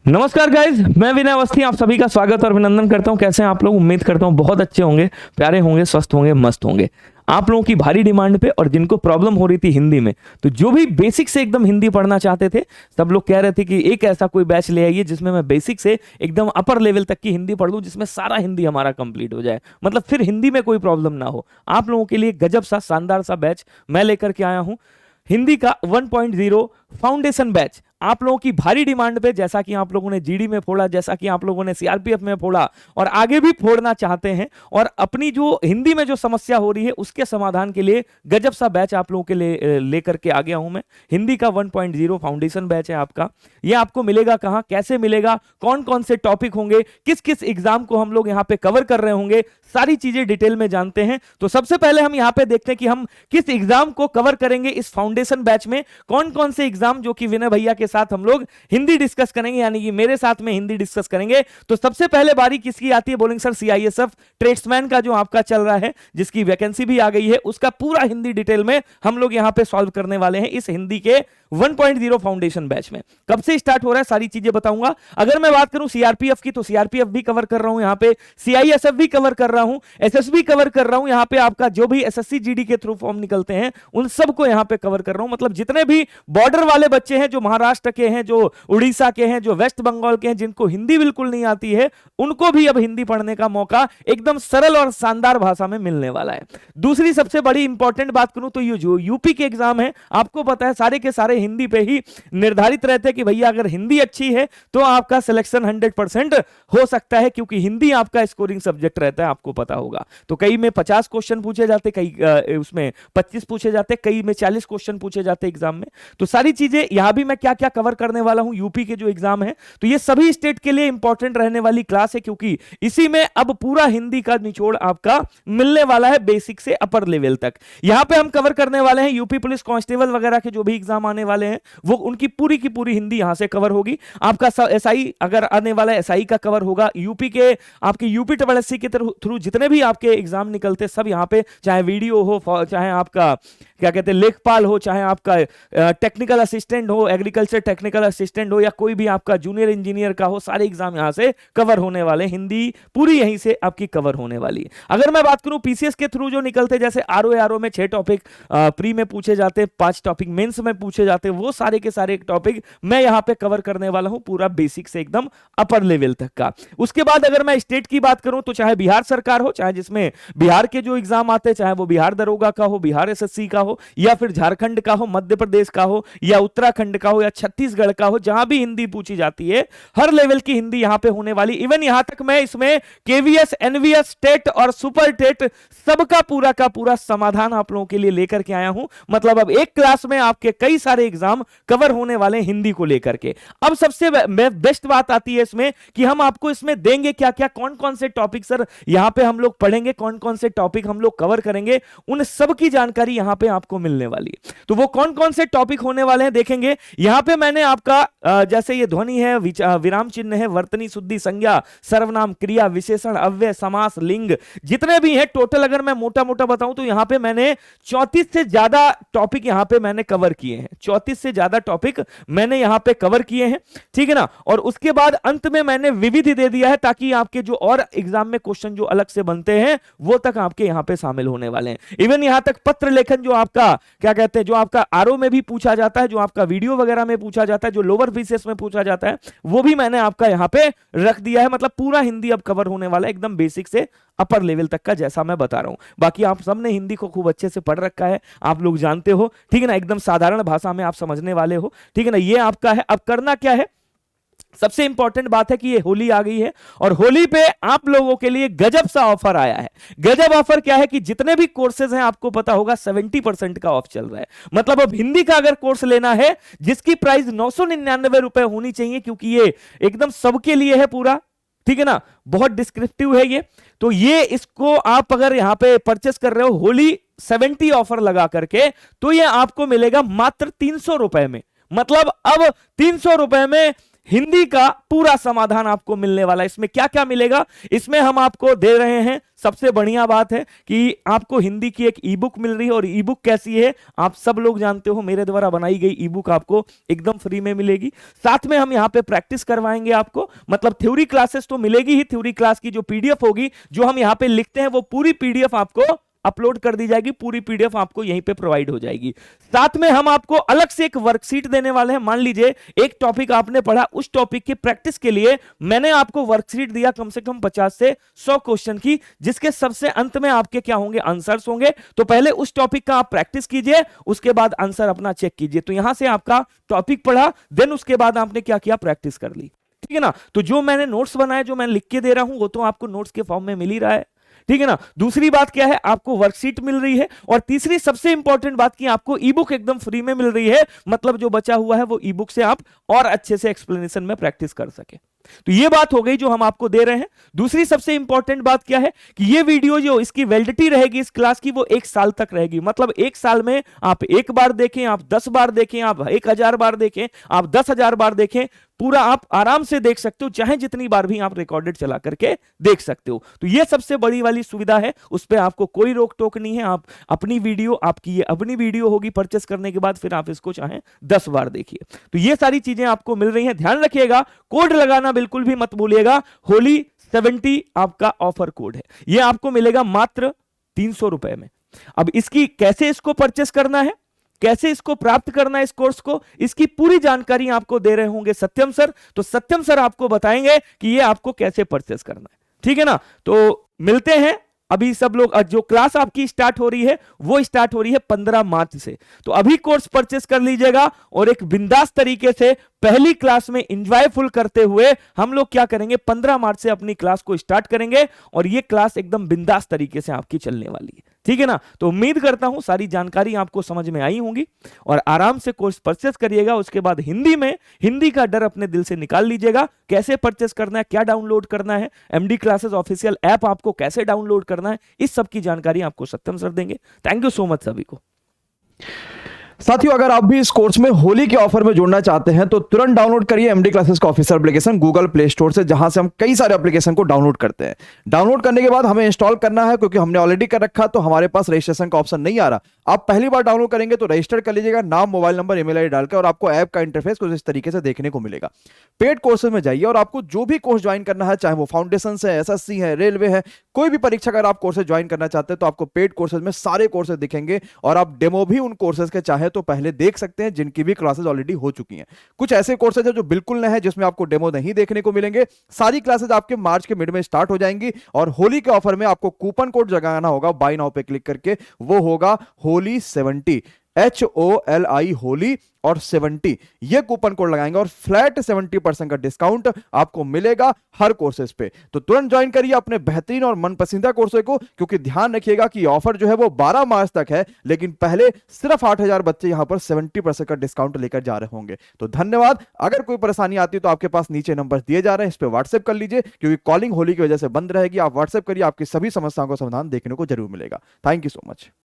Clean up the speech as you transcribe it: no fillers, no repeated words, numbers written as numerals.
नमस्कार गाइज, मैं विनय अवस्थी आप सभी का स्वागत और अभिनंदन करता हूं। कैसे हैं आप लोग? उम्मीद करता हूं बहुत अच्छे होंगे, प्यारे होंगे, स्वस्थ होंगे, मस्त होंगे। आप लोगों की भारी डिमांड पे और जिनको प्रॉब्लम हो रही थी हिंदी में, तो जो भी बेसिक से एकदम हिंदी पढ़ना चाहते थे, सब लोग कह रहे थे कि एक ऐसा कोई बैच ले आइए जिसमें मैं बेसिक से एकदम अपर लेवल तक की हिंदी पढ़ लूं, जिसमें सारा हिंदी हमारा कंप्लीट हो जाए, मतलब फिर हिंदी में कोई प्रॉब्लम ना हो। आप लोगों के लिए गजब सा शानदार सा बैच मैं लेकर के आया हूं, हिंदी का 1.0 फाउंडेशन बैच। आप लोगों की भारी डिमांड पे, जैसा कि आप लोगों ने जीडी में फोड़ा, जैसा कि आप लोगों ने सीआरपीएफ में फोड़ा और आगे भी फोड़ना चाहते हैं, और अपनी जो हिंदी में जो समस्या हो रही है उसके समाधान के लिए गजब सा बैच आप लोगों के लिए लेकर के आ गया हूं मैं। हिंदी का 1.0 फाउंडेशन बैच है आपका। ये आपको मिलेगा कहां, कैसे मिलेगा, कौन कौन से टॉपिक होंगे, किस किस एग्जाम को हम लोग यहां पे कवर कर रहे होंगे, सारी चीजें डिटेल में जानते हैं। तो सबसे पहले हम यहां पे देखते हैं कि हम किस एग्जाम को कवर करेंगे इस फाउंडेशन बैच में। कौन कौन से एग्जाम जो कि विनय भैया के साथ हम लोग हिंदी डिस्कस करेंगे, यानी कि मेरे साथ में हिंदी डिस्कस करेंगे। तो सबसे पहले बारी किसकी आती है? बोलेंगे सर सीआईएसएफ ट्रेड्समैन का जो आपका चल रहा है, जिसकी वैकेंसी भी आ गई है, उसका पूरा हिंदी डिटेल में हम लोग यहां पे सॉल्व करने वाले हैं इस हिंदी के 1.0 फाउंडेशन बैच में। कब से स्टार्ट हो रहा है सारी चीजें बताऊंगा। अगर मैं बात करूं सीआरपीएफ की, तो सीआरपीएफ भी कवर कर रहा हूं यहां पे, सीआईएसएफ भी कवर कर रहा हूं, एसएसबी कवर कर रहा हूं यहां पे। आपका जो भी एसएससी जीडी के थ्रू फॉर्म निकलते हैं उन सबको यहां पे कवर कर रहा हूं। मतलब जितने भी बॉर्डर वाले बच्चे हैं, जो महाराष्ट्र के हैं, जो उड़ीसा के हैं, जो वेस्ट बंगाल के हैं, जिनको हिंदी बिल्कुल नहीं आती है, उनको भी अब हिंदी पढ़ने का मौका एकदम सरल और शानदार भाषा में मिलने वाला है। दूसरी सबसे बड़ी इंपॉर्टेंट बात करूं तो ये जो यूपी के एग्जाम है, आपको पता है सारे के सारे हिंदी पे ही निर्धारित रहते हैं कि भैया अगर हिंदी अच्छी है तो आपका सिलेक्शन 100% हो सकता है, क्योंकि हिंदी आपका स्कोरिंग सब्जेक्ट रहता है, आपको पता होगा। तो कई में 50 क्वेश्चन पूछे जाते, कई उसमें 25 पूछे जाते, कई में 40 क्वेश्चन पूछे जाते एग्जाम में। तो सारी चीजें यहां भी मैं क्या क्या कवर करने वाला हूं यूपी के जो एग्जाम है, तो ये सभी स्टेट के लिए इंपॉर्टेंट रहने वाली क्लास है, क्योंकि इसी में अब पूरा हिंदी का निचोड़ आपका मिलने वाला है, बेसिक से अपर लेवल तक। यहां पे हम कवर करने वाले हैं यूपी पुलिस कांस्टेबल वगैरह के जो भी एग्जाम आने वाले हैं, वो उनकी पूरी की पूरी हिंदी यहां से कवर होगी। आपका एसआई अगर आने वाला है, एसआई का कवर होगा। यूपी के आपके यूपी एसएससी के थ्रू जितने भी आपके एग्जाम निकलते सब यहां पे, चाहे वीडियो हो, चाहे आपका क्या कहते हैं लेखपाल हो, चाहे आपका टेक्निकल असिस्टेंट हो, एग्रीकल्चर टेक्निकल असिस्टेंट हो, या कोई भी आपका जूनियर इंजीनियर का हो, सारे एग्जाम यहां से कवर होने वाले। हिंदी पूरी यहीं से आपकी कवर होने वाली है। अगर मैं बात करूं पीसीएस के थ्रू जो निकलते, जैसे आरओ में 6 टॉपिक प्री में पूछे जाते, 5 टॉपिक मेंस में पूछे जाते, वो सारे के सारे टॉपिक मैं यहां पे कवर करने वाला हूं, पूरा बेसिक से एकदम अपर लेवल तक का। उसके बाद अगर मैं स्टेट की बात करूं तो चाहे बिहार सरकार हो, चाहे जिसमें बिहार के जो एग्जाम आते हैं, चाहे वो बिहार दरोगा का हो, बिहार एसएससी का हो, या फिर झारखंड का हो, मध्य प्रदेश का हो, या उत्तराखंड का हो, या छत्तीसगढ़ का हो, जहां भी हिंदी पूछी जाती है, हर लेवल की हिंदी यहां पे होने वाली। इवन यहां तक मैं इसमें केवीएस, एनवीएस, टेट और सुपर टेट सबका पूरा का पूरा समाधान आप लोगों के लिए लेकर के आया हूं। मतलब अब एक क्लास में आपके कई सारे एग्जाम कवर होने वाले हिंदी को लेकर के। अब सबसे बेस्ट बात आती है इसमें कि हम आपको इसमें देंगे क्या क्या, कौन कौन से टॉपिक सर यहां पे हम लोग पढ़ेंगे, कौन कौन से टॉपिक हम लोग कवर करेंगे, उन सब की जानकारी यहां पे आपको मिलने वाली है। तो वो कौन कौन से टॉपिक होने वाले हैं देखेंगे। यहां पे मैंने आपका जैसे ये ध्वनि है, विराम चिन्ह है, वर्तनी, शुद्धि, संज्ञा, सर्वनाम, क्रिया, विशेषण, अव्यय, समास, लिंग, जितने भी हैं टोटल अगर मैं मोटा मोटा बताऊं तो यहां पे मैंने 34 से ज्यादा टॉपिक यहां पे मैंने कवर किए हैं। 34 से ज्यादा टॉपिक मैंने यहां पे कवर किए हैं, ठीक है ना। और उसके बाद अंत में मैंने विविधि दे दिया है, ताकि आपके जो और एग्जाम में क्वेश्चन जो अलग से बनते हैं वो तक आपके यहां पे शामिल होने वाले हैं। इवन यहां तक पत्र लेखन जो आपका क्या कहते हैं, जो आपका आरओ में भी पूछा जाता है, जो आपका वीडियो वगैरह में पूछा जाता है, जो लोअर पीसीएस में पूछा जाता है, वो भी मैंने आपका यहां पे रख दिया है। मतलब पूरा हिंदी अब कवर होने वाला है, एकदम बेसिक से अपर लेवल तक का, जैसा मैं बता रहा हूं। बाकी आप सबने हिंदी को खूब अच्छे से पढ़ रखा है, आप लोग जानते हो, ठीक है ना, एकदम साधारण भाषा में आप समझने वाले हो, ठीक है ना। ये आपका है। अब करना क्या है, सबसे इंपॉर्टेंट बात है कि ये होली आ गई है, और होली पे आप लोगों के लिए गजब सा ऑफर आया है। गजब ऑफर क्या है कि जितने भी कोर्सेज हैं आपको पता होगा 70% का ऑफ चल रहा है। मतलब अब हिंदी का अगर कोर्स लेना है जिसकी प्राइस 999 रुपए होनी चाहिए, क्योंकि ये एकदम सबके लिए है पूरा, ठीक है ना, बहुत डिस्क्रिप्टिव है ये। तो ये इसको आप अगर यहां पे परचेस कर रहे हो होली 70 ऑफर लगा करके, तो ये आपको मिलेगा मात्र 300 रुपए में। मतलब अब 300 रुपए में हिंदी का पूरा समाधान आपको मिलने वाला है। इसमें क्या क्या मिलेगा, इसमें हम आपको दे रहे हैं, सबसे बढ़िया बात है कि आपको हिंदी की एक ई बुक मिल रही है। और ई बुक कैसी है आप सब लोग जानते हो, मेरे द्वारा बनाई गई ई बुक आपको एकदम फ्री में मिलेगी। साथ में हम यहां पे प्रैक्टिस करवाएंगे आपको, मतलब थ्योरी क्लासेस तो मिलेगी ही, थ्योरी क्लास की जो पीडीएफ होगी, जो हम यहां पे लिखते हैं वो पूरी पीडीएफ आपको अपलोड कर दी जाएगी, पूरी पीडीएफ आपको यहीं पे प्रोवाइड हो जाएगी। साथ में हम आपको अलग से एक वर्कशीट देने वाले हैं। मान लीजिए एक टॉपिक आपने पढ़ा, उस टॉपिक की प्रैक्टिस के लिए मैंने आपको वर्कशीट दिया कम से कम 50 से 100 क्वेश्चन की, जिसके सबसे अंत में आपके क्या होंगे, आंसर्स होंगे। तो पहले उस टॉपिक का आप प्रैक्टिस कीजिए, उसके बाद आंसर अपना चेक कीजिए। तो यहां से आपका टॉपिक पढ़ा, देन उसके बाद आपने क्या किया, प्रैक्टिस कर ली, ठीक है ना। तो जो मैंने नोट्स बनाए, जो मैं लिख के दे रहा हूं, वो तो आपको नोट्स के फॉर्म में मिल ही रहा है, ठीक है ना। दूसरी बात क्या है, आपको वर्कशीट मिल रही है। और तीसरी सबसे इंपॉर्टेंट बात की आपको ई बुक एकदम फ्री में मिल रही है, मतलब जो बचा हुआ है वो ई बुक से आप और अच्छे से एक्सप्लेनेशन में प्रैक्टिस कर सके। तो ये बात हो गई जो हम आपको दे रहे हैं। दूसरी सबसे इंपॉर्टेंट बात क्या है कि ये वीडियो जो इसकी वैलिडिटी रहेगी इस क्लास की, वो 1 साल तक रहेगी। मतलब 1 साल में आप 1 बार देखें, आप 10 बार देखें, आप 1000 बार देखें, आप 10,000 बार देखें, पूरा आप आराम से देख सकते हो, चाहे जितनी बार भी आप रिकॉर्डेड चला करके देख सकते हो। तो ये सबसे बड़ी वाली सुविधा है, उस पर आपको कोई रोक टोक नहीं है। आप अपनी वीडियो, आपकी ये अपनी वीडियो होगी, परचेस करने के बाद फिर आप इसको चाहें 10 बार देखिए। तो ये सारी चीजें आपको मिल रही हैं। ध्यान रखिएगा, कोड लगाना बिल्कुल भी मत भूलिएगा। होली 70 आपका ऑफर कोड है, ये आपको मिलेगा मात्र 300 रुपए में। अब इसकी कैसे इसको परचेस करना है, कैसे इसको प्राप्त करना है, इस कोर्स को, इसकी पूरी जानकारी आपको दे रहे होंगे सत्यम सर। तो सत्यम सर आपको बताएंगे कि ये आपको कैसे परचेस करना है, ठीक है ना। तो मिलते हैं अभी सब लोग। जो क्लास आपकी स्टार्ट हो रही है वो स्टार्ट हो रही है 15 मार्च से। तो अभी कोर्स परचेस कर लीजिएगा और एक बिंदास तरीके से पहली क्लास में एंजॉयफुल करते हुए हम लोग क्या करेंगे, 15 मार्च से अपनी क्लास को स्टार्ट करेंगे और ये क्लास एकदम बिंदास तरीके से आपकी चलने वाली है, ठीक है ना। तो उम्मीद करता हूं सारी जानकारी आपको समझ में आई होंगी और आराम से कोर्स परचेस करिएगा। उसके बाद हिंदी में, हिंदी का डर अपने दिल से निकाल लीजिएगा। कैसे परचेस करना है, क्या डाउनलोड करना है, एमडी क्लासेस ऑफिशियल ऐप आपको कैसे डाउनलोड करना है, इस सब की जानकारी आपको सत्यम सर देंगे। थैंक यू सो मच सभी को। साथियों, अगर आप भी इस कोर्स में होली के ऑफर में जुड़ना चाहते हैं तो तुरंत डाउनलोड करिए एमडी क्लासेस का official application Google play store से, जहां से हम कई सारे एप्लीकेशन को डाउनलोड करते हैं। डाउनलोड करने के बाद हमें इंस्टॉल करना है, क्योंकि हमने ऑलरेडी कर रखा तो हमारे पास रजिस्ट्रेशन का ऑप्शन नहीं आ रहा। आप पहली बार डाउनलोड करेंगे तो रजिस्टर कर लीजिएगा, नाम, मोबाइल नंबर, ईमेल आईडी डालकर, और आपको ऐप का इंटरफेस कुछ इस तरीके से देखने को मिलेगा। पेड कोर्सेज में जाइए और आपको जो भी कोर्स ज्वाइन करना है, चाहे वो फाउंडेशन है, एसएससी है, रेलवे है, कोई भी परीक्षा अगर आप कोर्सेज ज्वाइन करना चाहते हैं तो आपको पेड कोर्सेज में सारे कोर्सेज दिखेंगे और आप डेमो भी उन कोर्सेज के चाहे तो पहले देख सकते हैं, जिनकी भी क्लासेस ऑलरेडी हो चुकी हैं। कुछ ऐसे कोर्सेज है जो बिल्कुल नए हैं, जिसमें आपको डेमो नहीं देखने को मिलेंगे। सारी क्लासेज आपके मार्च के मिड में स्टार्ट हो जाएंगी और होली के ऑफर में आपको कूपन कोड लगाना होगा बाय नाउ पे क्लिक करके, वो होगा होली 70, HOLI होली और 70, ये कूपन कोड लगाएंगे और फ्लैट 70% का डिस्काउंट आपको मिलेगा हर कोर्सेज पे। तो तुरंत ज्वाइन करिए अपने बेहतरीन और मनपसंदीदा कोर्सेज को, क्योंकि ध्यान रखिएगा कि ऑफर जो है वो 12 मार्च तक है, लेकिन पहले सिर्फ 8000 बच्चे यहां पर 70% का डिस्काउंट लेकर जा रहे होंगे। तो धन्यवाद। अगर कोई परेशानी आती है तो आपके पास नीचे नंबर दिए जा रहे हैं, इस पर व्हाट्सएप कर लीजिए, क्योंकि कॉलिंग होली की वजह से बंद रहेगी। आप व्हाट्सएप करिए, आपकी सभी समस्याओं का समाधान देखने को जरूर मिलेगा। Thank you so much.